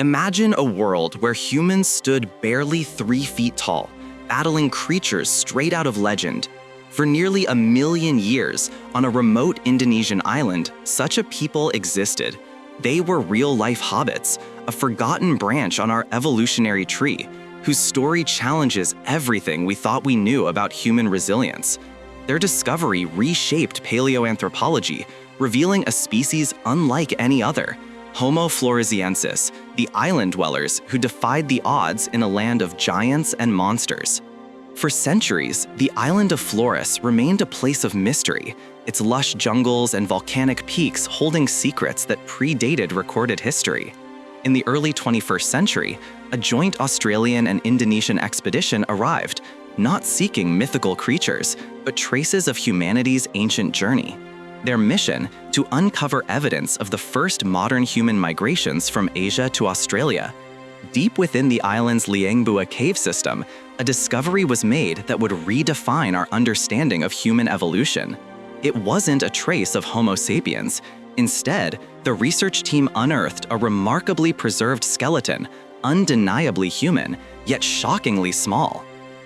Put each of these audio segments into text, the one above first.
Imagine a world where humans stood barely 3 feet tall, battling creatures straight out of legend. For nearly 1,000,000 years, on a remote Indonesian island, such a people existed. They were real-life hobbits, a forgotten branch on our evolutionary tree, whose story challenges everything we thought we knew about human resilience. Their discovery reshaped paleoanthropology, revealing a species unlike any other, Homo floresiensis, the island dwellers who defied the odds in a land of giants and monsters. For centuries, the island of Flores remained a place of mystery, its lush jungles and volcanic peaks holding secrets that predated recorded history. In the early 21st century, a joint Australian and Indonesian expedition arrived, not seeking mythical creatures, but traces of humanity's ancient journey. Their mission, to uncover evidence of the first modern human migrations from Asia to Australia. Deep within the island's Liangbua cave system, a discovery was made that would redefine our understanding of human evolution. It wasn't a trace of Homo sapiens. Instead, the research team unearthed a remarkably preserved skeleton, undeniably human, yet shockingly small.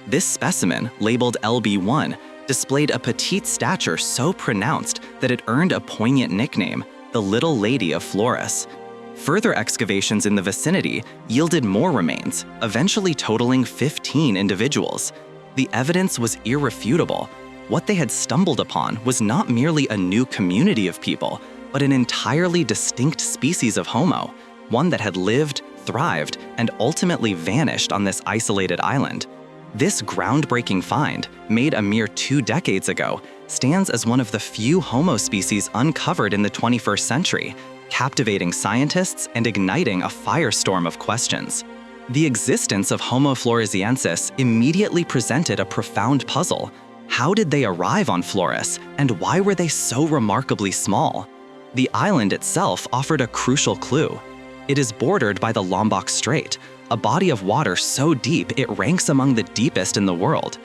This specimen, labeled LB1, displayed a petite stature so pronounced that it earned a poignant nickname, the Little Lady of Flores. Further excavations in the vicinity yielded more remains, eventually totaling 15 individuals. The evidence was irrefutable. What they had stumbled upon was not merely a new community of people, but an entirely distinct species of Homo, one that had lived, thrived, and ultimately vanished on this isolated island. This groundbreaking find, made a mere 2 decades ago, stands as one of the few Homo species uncovered in the 21st century, captivating scientists and igniting a firestorm of questions. The existence of Homo floresiensis immediately presented a profound puzzle. How did they arrive on Flores, and why were they so remarkably small? The island itself offered a crucial clue. It is bordered by the Lombok Strait, a body of water so deep it ranks among the deepest in the world.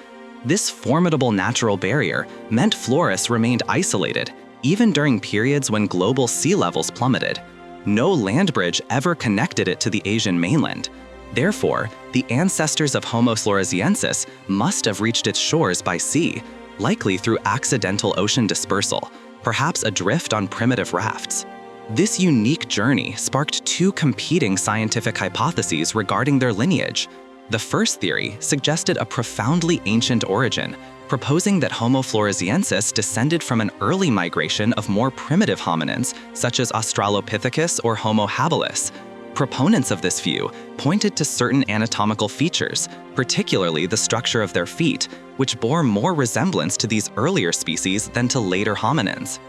This formidable natural barrier meant Flores remained isolated, even during periods when global sea levels plummeted. No land bridge ever connected it to the Asian mainland. Therefore, the ancestors of Homo floresiensis must have reached its shores by sea, likely through accidental ocean dispersal, perhaps adrift on primitive rafts. This unique journey sparked 2 competing scientific hypotheses regarding their lineage. The first theory suggested a profoundly ancient origin, proposing that Homo floresiensis descended from an early migration of more primitive hominins, such as Australopithecus or Homo habilis. Proponents of this view pointed to certain anatomical features, particularly the structure of their feet, which bore more resemblance to these earlier species than to later hominins.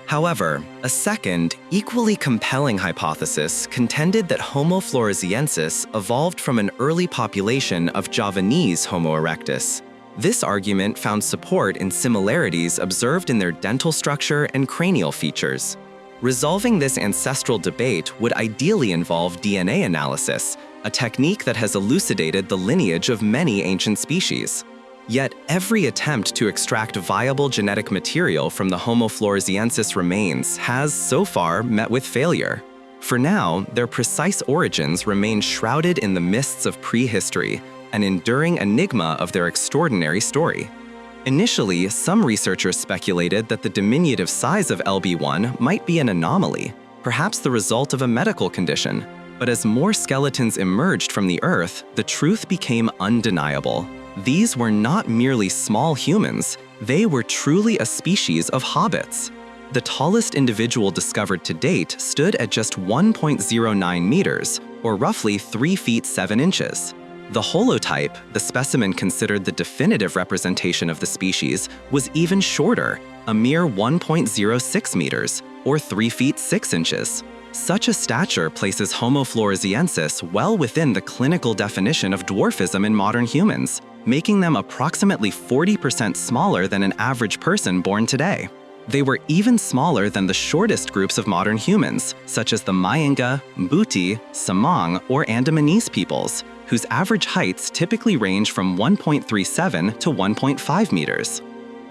However, a second, equally compelling hypothesis contended that Homo floresiensis evolved from an early population of Javanese Homo erectus. This argument found support in similarities observed in their dental structure and cranial features. Resolving this ancestral debate would ideally involve DNA analysis, a technique that has elucidated the lineage of many ancient species. Yet every attempt to extract viable genetic material from the Homo floresiensis remains has, so far, met with failure. For now, their precise origins remain shrouded in the mists of prehistory, an enduring enigma of their extraordinary story. Initially, some researchers speculated that the diminutive size of LB1 might be an anomaly, perhaps the result of a medical condition. But as more skeletons emerged from the earth, the truth became undeniable. These were not merely small humans, they were truly a species of hobbits. The tallest individual discovered to date stood at just 1.09 meters, or roughly 3 feet 7 inches. The holotype, the specimen considered the definitive representation of the species, was even shorter, a mere 1.06 meters, or 3 feet 6 inches. Such a stature places Homo floresiensis well within the clinical definition of dwarfism in modern humans, making them approximately 40% smaller than an average person born today. They were even smaller than the shortest groups of modern humans, such as the Mayenga, Mbuti, Samang, or Andamanese peoples, whose average heights typically range from 1.37 to 1.5 meters.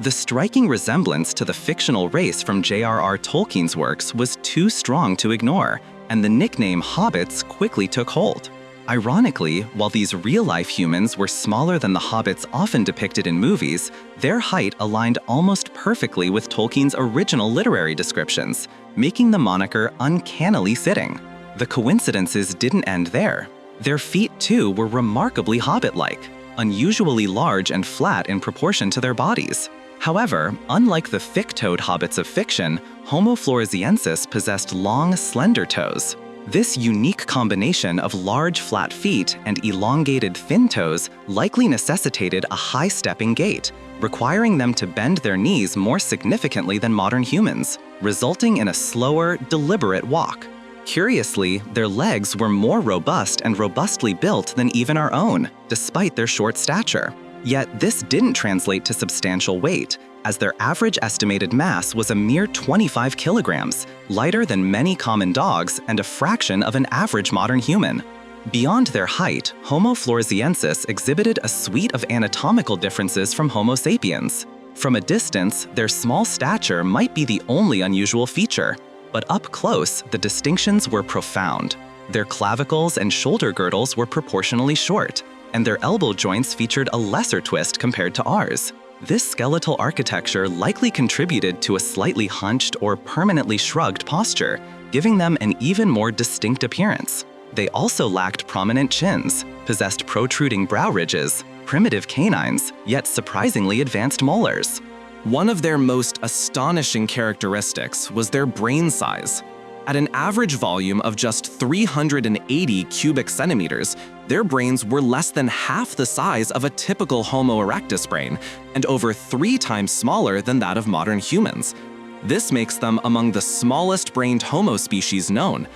The striking resemblance to the fictional race from J.R.R. Tolkien's works was too strong to ignore, and the nickname Hobbits quickly took hold. Ironically, while these real-life humans were smaller than the hobbits often depicted in movies, their height aligned almost perfectly with Tolkien's original literary descriptions, making the moniker uncannily fitting. The coincidences didn't end there. Their feet, too, were remarkably hobbit-like, unusually large and flat in proportion to their bodies. However, unlike the thick-toed hobbits of fiction, Homo floresiensis possessed long, slender toes. This unique combination of large, flat feet and elongated, thin toes likely necessitated a high-stepping gait, requiring them to bend their knees more significantly than modern humans, resulting in a slower, deliberate walk. Curiously, their legs were more robust and robustly built than even our own, despite their short stature. Yet this didn't translate to substantial weight, as their average estimated mass was a mere 25 kilograms, lighter than many common dogs and a fraction of an average modern human. Beyond their height, Homo floresiensis exhibited a suite of anatomical differences from Homo sapiens. From a distance, their small stature might be the only unusual feature, but up close, the distinctions were profound. Their clavicles and shoulder girdles were proportionally short, and their elbow joints featured a lesser twist compared to ours. This skeletal architecture likely contributed to a slightly hunched or permanently shrugged posture, giving them an even more distinct appearance. They also lacked prominent chins, possessed protruding brow ridges, primitive canines, yet surprisingly advanced molars. One of their most astonishing characteristics was their brain size. At an average volume of just 380 cubic centimeters, their brains were less than half the size of a typical Homo erectus brain and over 3 times smaller than that of modern humans. This makes them among the smallest-brained Homo species known.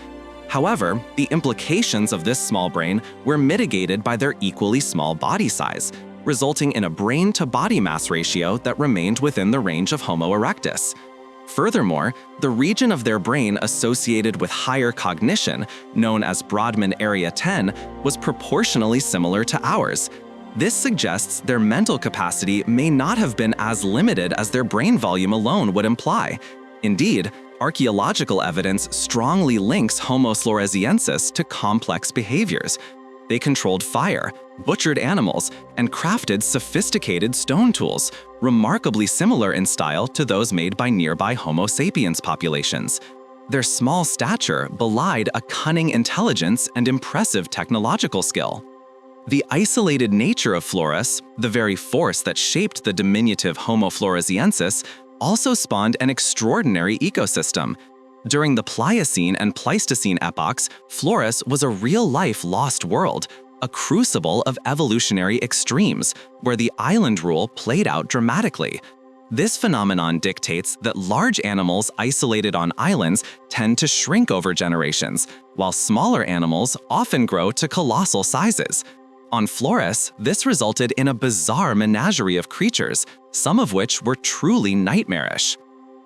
However, the implications of this small brain were mitigated by their equally small body size, resulting in a brain-to-body mass ratio that remained within the range of Homo erectus. Furthermore, the region of their brain associated with higher cognition, known as Brodmann Area 10, was proportionally similar to ours. This suggests their mental capacity may not have been as limited as their brain volume alone would imply. Indeed, archaeological evidence strongly links Homo floresiensis to complex behaviors. They controlled fire, butchered animals, and crafted sophisticated stone tools, remarkably similar in style to those made by nearby Homo sapiens populations. Their small stature belied a cunning intelligence and impressive technological skill. The isolated nature of Flores, the very force that shaped the diminutive Homo floresiensis, also spawned an extraordinary ecosystem. During the Pliocene and Pleistocene epochs, Flores was a real-life lost world, a crucible of evolutionary extremes, where the island rule played out dramatically. This phenomenon dictates that large animals isolated on islands tend to shrink over generations, while smaller animals often grow to colossal sizes. On Flores, this resulted in a bizarre menagerie of creatures, some of which were truly nightmarish.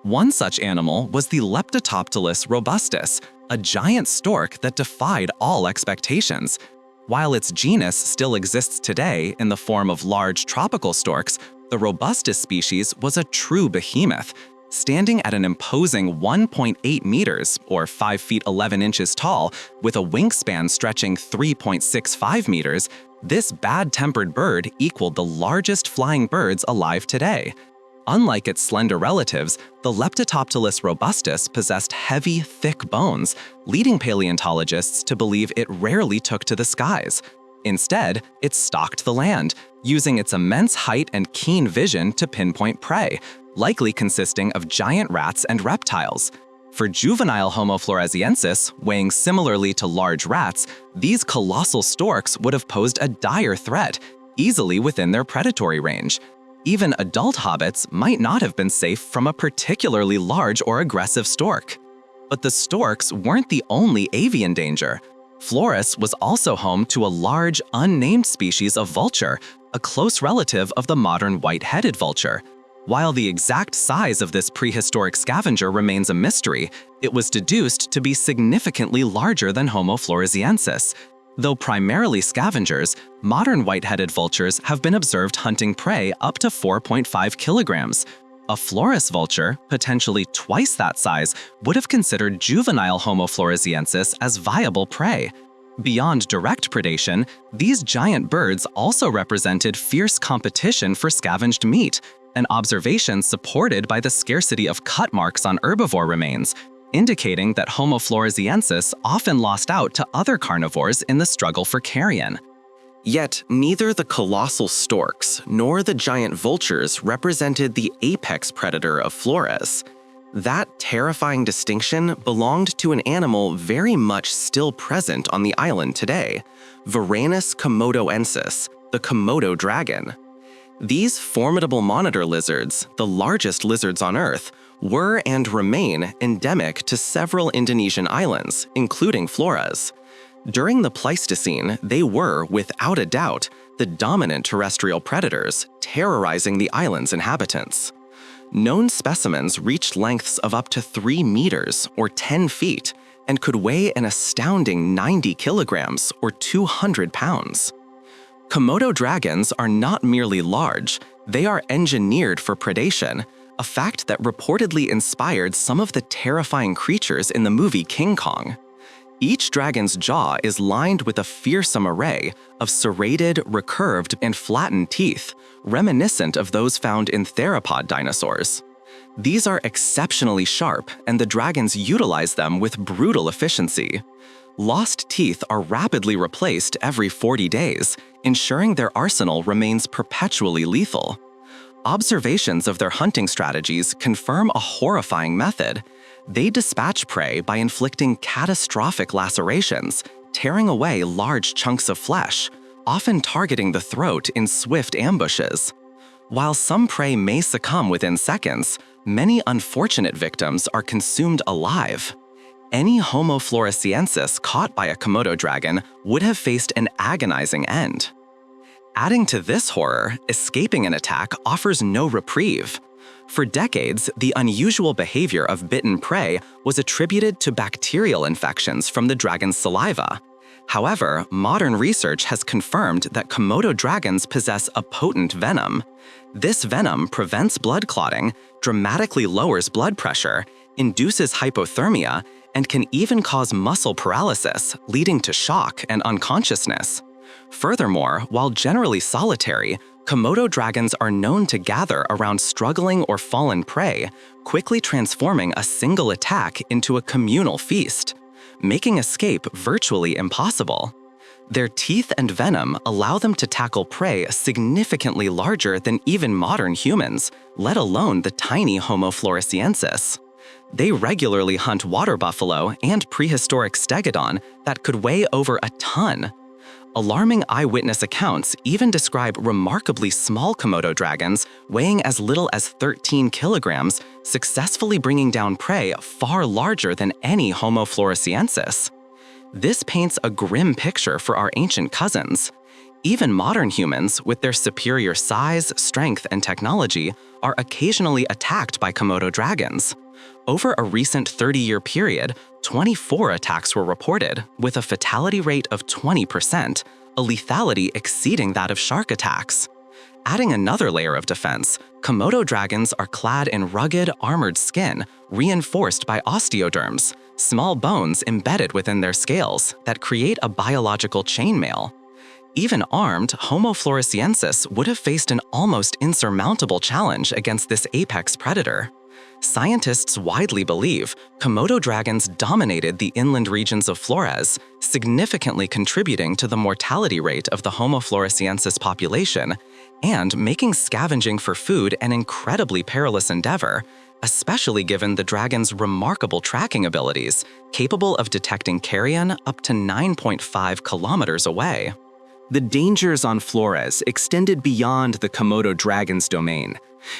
One such animal was the Leptotoptilus robustus, a giant stork that defied all expectations. While its genus still exists today in the form of large tropical storks, the robustus species was a true behemoth. Standing at an imposing 1.8 meters, or 5 feet 11 inches tall, with a wingspan stretching 3.65 meters, this bad-tempered bird equaled the largest flying birds alive today. Unlike its slender relatives, the Leptotoptilus robustus possessed heavy, thick bones, leading paleontologists to believe it rarely took to the skies. Instead, it stalked the land, using its immense height and keen vision to pinpoint prey, likely consisting of giant rats and reptiles. For juvenile Homo floresiensis, weighing similarly to large rats, these colossal storks would have posed a dire threat, easily within their predatory range. Even adult hobbits might not have been safe from a particularly large or aggressive stork. But the storks weren't the only avian danger. Flores was also home to a large, unnamed species of vulture, a close relative of the modern white-headed vulture. While the exact size of this prehistoric scavenger remains a mystery, it was deduced to be significantly larger than Homo floresiensis. Though primarily scavengers, modern white-headed vultures have been observed hunting prey up to 4.5 kilograms. A Flores vulture, potentially twice that size, would have considered juvenile Homo floresiensis as viable prey. Beyond direct predation, these giant birds also represented fierce competition for scavenged meat, an observation supported by the scarcity of cut marks on herbivore remains, indicating that Homo floresiensis often lost out to other carnivores in the struggle for carrion. Yet, neither the colossal storks nor the giant vultures represented the apex predator of Flores. That terrifying distinction belonged to an animal very much still present on the island today, Varanus komodoensis, the Komodo dragon. These formidable monitor lizards, the largest lizards on Earth, were and remain endemic to several Indonesian islands, including Flores. During the Pleistocene, they were, without a doubt, the dominant terrestrial predators, terrorizing the island's inhabitants. Known specimens reached lengths of up to 3 meters, or 10 feet, and could weigh an astounding 90 kilograms, or 200 pounds. Komodo dragons are not merely large, they are engineered for predation, a fact that reportedly inspired some of the terrifying creatures in the movie King Kong. Each dragon's jaw is lined with a fearsome array of serrated, recurved, and flattened teeth, reminiscent of those found in theropod dinosaurs. These are exceptionally sharp, and the dragons utilize them with brutal efficiency. Lost teeth are rapidly replaced every 40 days, ensuring their arsenal remains perpetually lethal. Observations of their hunting strategies confirm a horrifying method. They dispatch prey by inflicting catastrophic lacerations, tearing away large chunks of flesh, often targeting the throat in swift ambushes. While some prey may succumb within seconds, many unfortunate victims are consumed alive. Any Homo floresiensis caught by a Komodo dragon would have faced an agonizing end. Adding to this horror, escaping an attack offers no reprieve. For decades, the unusual behavior of bitten prey was attributed to bacterial infections from the dragon's saliva. However, modern research has confirmed that Komodo dragons possess a potent venom. This venom prevents blood clotting, dramatically lowers blood pressure, induces hypothermia, and can even cause muscle paralysis, leading to shock and unconsciousness. Furthermore, while generally solitary, Komodo dragons are known to gather around struggling or fallen prey, quickly transforming a single attack into a communal feast, making escape virtually impossible. Their teeth and venom allow them to tackle prey significantly larger than even modern humans, let alone the tiny Homo floresiensis. They regularly hunt water buffalo and prehistoric stegodon that could weigh over a ton. Alarming eyewitness accounts even describe remarkably small Komodo dragons weighing as little as 13 kilograms, successfully bringing down prey far larger than any Homo floresiensis. This paints a grim picture for our ancient cousins. Even modern humans, with their superior size, strength, and technology, are occasionally attacked by Komodo dragons. Over a recent 30-year period, 24 attacks were reported, with a fatality rate of 20%, a lethality exceeding that of shark attacks. Adding another layer of defense, Komodo dragons are clad in rugged, armored skin, reinforced by osteoderms, small bones embedded within their scales that create a biological chainmail. Even armed, Homo floresiensis would have faced an almost insurmountable challenge against this apex predator. Scientists widely believe Komodo dragons dominated the inland regions of Flores, significantly contributing to the mortality rate of the Homo floresiensis population and making scavenging for food an incredibly perilous endeavor, especially given the dragon's remarkable tracking abilities, capable of detecting carrion up to 9.5 kilometers away. The dangers on Flores extended beyond the Komodo dragon's domain.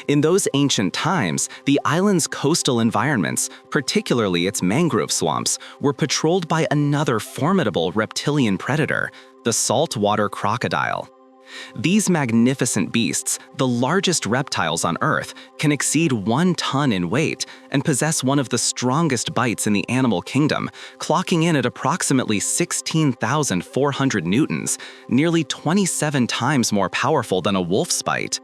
In those ancient times, the island's coastal environments, particularly its mangrove swamps, were patrolled by another formidable reptilian predator, the saltwater crocodile. These magnificent beasts, the largest reptiles on Earth, can exceed 1 ton in weight and possess one of the strongest bites in the animal kingdom, clocking in at approximately 16,400 newtons, nearly 27 times more powerful than a wolf's bite.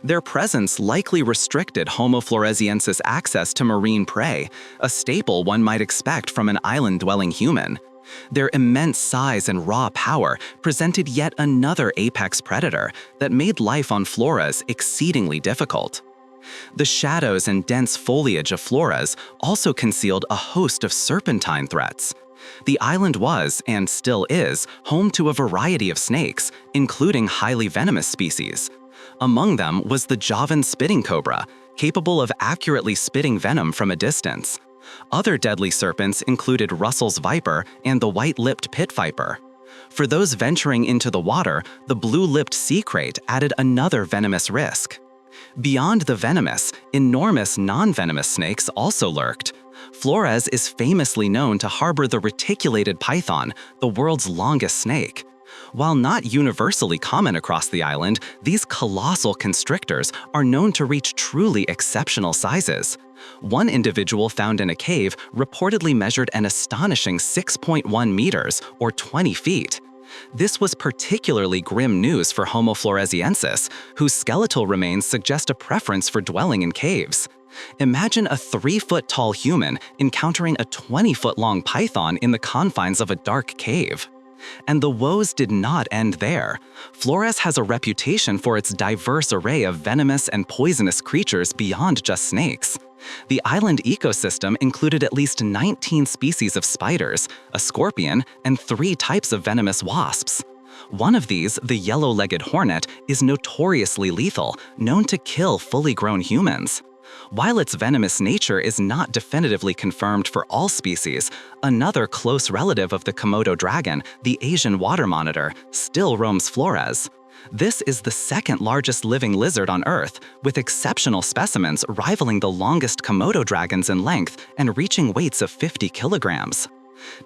Their presence likely restricted Homo floresiensis access to marine prey, a staple one might expect from an island-dwelling human. Their immense size and raw power presented yet another apex predator that made life on Flores exceedingly difficult. The shadows and dense foliage of Flores also concealed a host of serpentine threats. The island was, and still is, home to a variety of snakes, including highly venomous species. Among them was the Javan spitting cobra, capable of accurately spitting venom from a distance. Other deadly serpents included Russell's viper and the white-lipped pit viper. For those venturing into the water, the blue-lipped sea crate added another venomous risk. Beyond the venomous, enormous non-venomous snakes also lurked. Flores is famously known to harbor the reticulated python, the world's longest snake. While not universally common across the island, these colossal constrictors are known to reach truly exceptional sizes. One individual found in a cave reportedly measured an astonishing 6.1 meters, or 20 feet. This was particularly grim news for Homo floresiensis, whose skeletal remains suggest a preference for dwelling in caves. Imagine a 3-foot-tall human encountering a 20-foot-long python in the confines of a dark cave. And the woes did not end there. Flores has a reputation for its diverse array of venomous and poisonous creatures beyond just snakes. The island ecosystem included at least 19 species of spiders, a scorpion, and 3 types of venomous wasps. One of these, the yellow-legged hornet, is notoriously lethal, known to kill fully grown humans. While its venomous nature is not definitively confirmed for all species, another close relative of the Komodo dragon, the Asian water monitor, still roams Flores. This is the second largest living lizard on Earth, with exceptional specimens rivaling the longest Komodo dragons in length and reaching weights of 50 kilograms.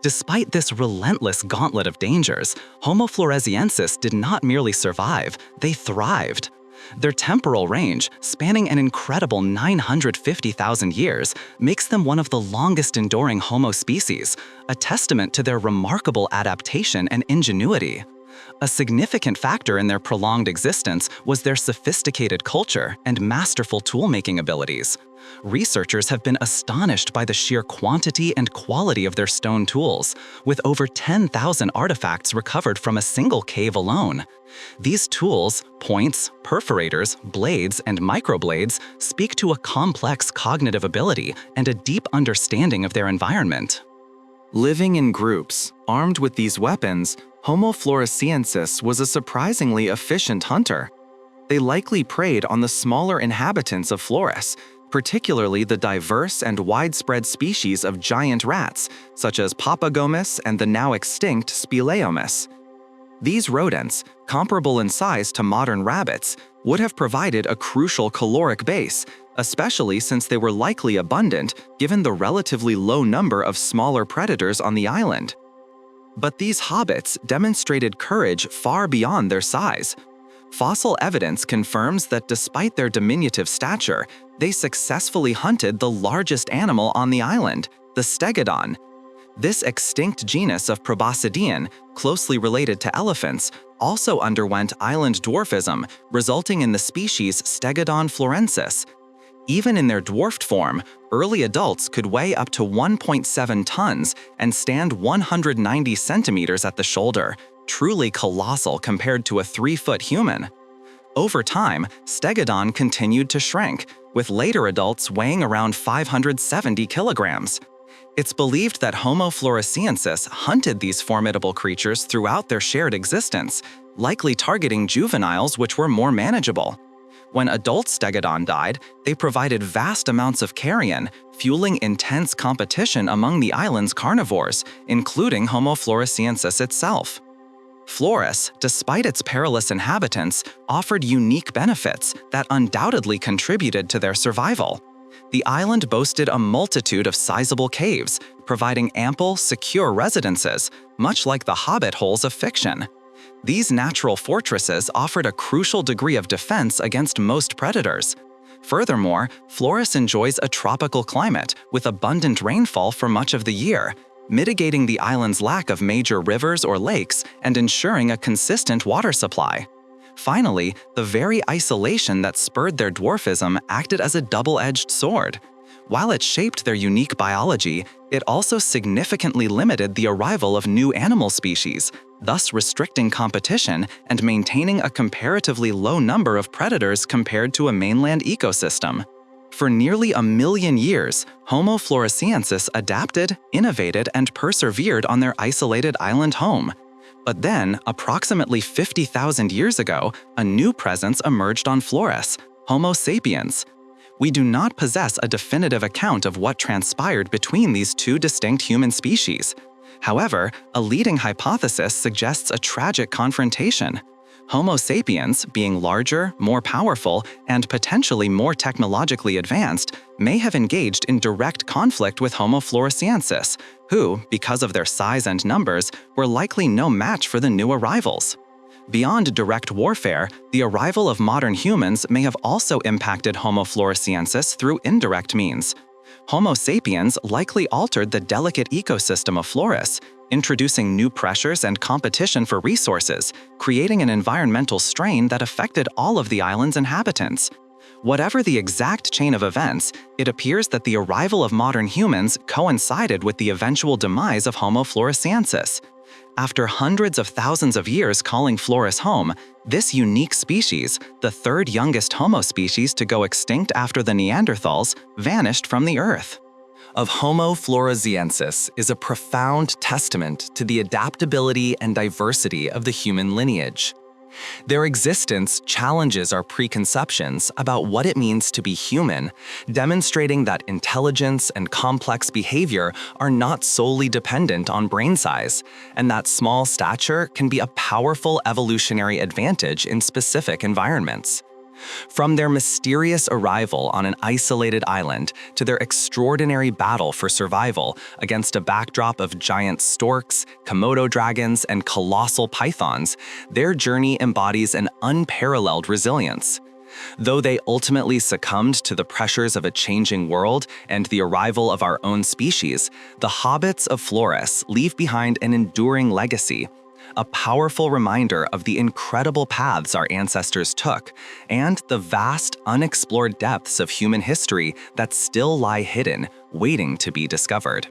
Despite this relentless gauntlet of dangers, Homo floresiensis did not merely survive, they thrived. Their temporal range, spanning an incredible 950,000 years, makes them one of the longest enduring Homo species, a testament to their remarkable adaptation and ingenuity. A significant factor in their prolonged existence was their sophisticated culture and masterful tool-making abilities. Researchers have been astonished by the sheer quantity and quality of their stone tools, with over 10,000 artifacts recovered from a single cave alone. These tools, points, perforators, blades, and microblades, speak to a complex cognitive ability and a deep understanding of their environment. Living in groups, armed with these weapons, Homo floresiensis was a surprisingly efficient hunter. They likely preyed on the smaller inhabitants of Flores, particularly the diverse and widespread species of giant rats, such as Papagomus and the now extinct Spileomus. These rodents, comparable in size to modern rabbits, would have provided a crucial caloric base, especially since they were likely abundant given the relatively low number of smaller predators on the island. But these hobbits demonstrated courage far beyond their size. Fossil evidence confirms that despite their diminutive stature, they successfully hunted the largest animal on the island, the stegodon. This extinct genus of proboscidean, closely related to elephants, also underwent island dwarfism, resulting in the species Stegodon florensis. Even in their dwarfed form, early adults could weigh up to 1.7 tons and stand 190 centimeters at the shoulder, truly colossal compared to a 3-foot human. Over time, Stegodon continued to shrink, with later adults weighing around 570 kilograms. It's believed that Homo floresiensis hunted these formidable creatures throughout their shared existence, likely targeting juveniles which were more manageable. When adult Stegodon died, they provided vast amounts of carrion, fueling intense competition among the island's carnivores, including Homo floresiensis itself. Flores, despite its perilous inhabitants, offered unique benefits that undoubtedly contributed to their survival. The island boasted a multitude of sizable caves, providing ample, secure residences, much like the Hobbit holes of fiction. These natural fortresses offered a crucial degree of defense against most predators. Furthermore, Flores enjoys a tropical climate with abundant rainfall for much of the year, mitigating the island's lack of major rivers or lakes and ensuring a consistent water supply. Finally, the very isolation that spurred their dwarfism acted as a double-edged sword. While it shaped their unique biology, it also significantly limited the arrival of new animal species, thus restricting competition and maintaining a comparatively low number of predators compared to a mainland ecosystem. For nearly 1 million years, Homo floresiensis adapted, innovated, and persevered on their isolated island home. But then, approximately 50,000 years ago, a new presence emerged on Flores, Homo sapiens. We do not possess a definitive account of what transpired between these two distinct human species. However, a leading hypothesis suggests a tragic confrontation. Homo sapiens, being larger, more powerful, and potentially more technologically advanced, may have engaged in direct conflict with Homo floresiensis, who, because of their size and numbers, were likely no match for the new arrivals. Beyond direct warfare, the arrival of modern humans may have also impacted Homo floresiensis through indirect means. Homo sapiens likely altered the delicate ecosystem of Flores, introducing new pressures and competition for resources, creating an environmental strain that affected all of the island's inhabitants. Whatever the exact chain of events, it appears that the arrival of modern humans coincided with the eventual demise of Homo floresiensis. After hundreds of thousands of years calling Flores home, this unique species, the third youngest Homo species to go extinct after the Neanderthals, vanished from the Earth. Of Homo floresiensis is a profound testament to the adaptability and diversity of the human lineage. Their existence challenges our preconceptions about what it means to be human, demonstrating that intelligence and complex behavior are not solely dependent on brain size, and that small stature can be a powerful evolutionary advantage in specific environments. From their mysterious arrival on an isolated island to their extraordinary battle for survival against a backdrop of giant storks, Komodo dragons, and colossal pythons, their journey embodies an unparalleled resilience. Though they ultimately succumbed to the pressures of a changing world and the arrival of our own species, the Hobbits of Flores leave behind an enduring legacy, a powerful reminder of the incredible paths our ancestors took and the vast, unexplored depths of human history that still lie hidden, waiting to be discovered.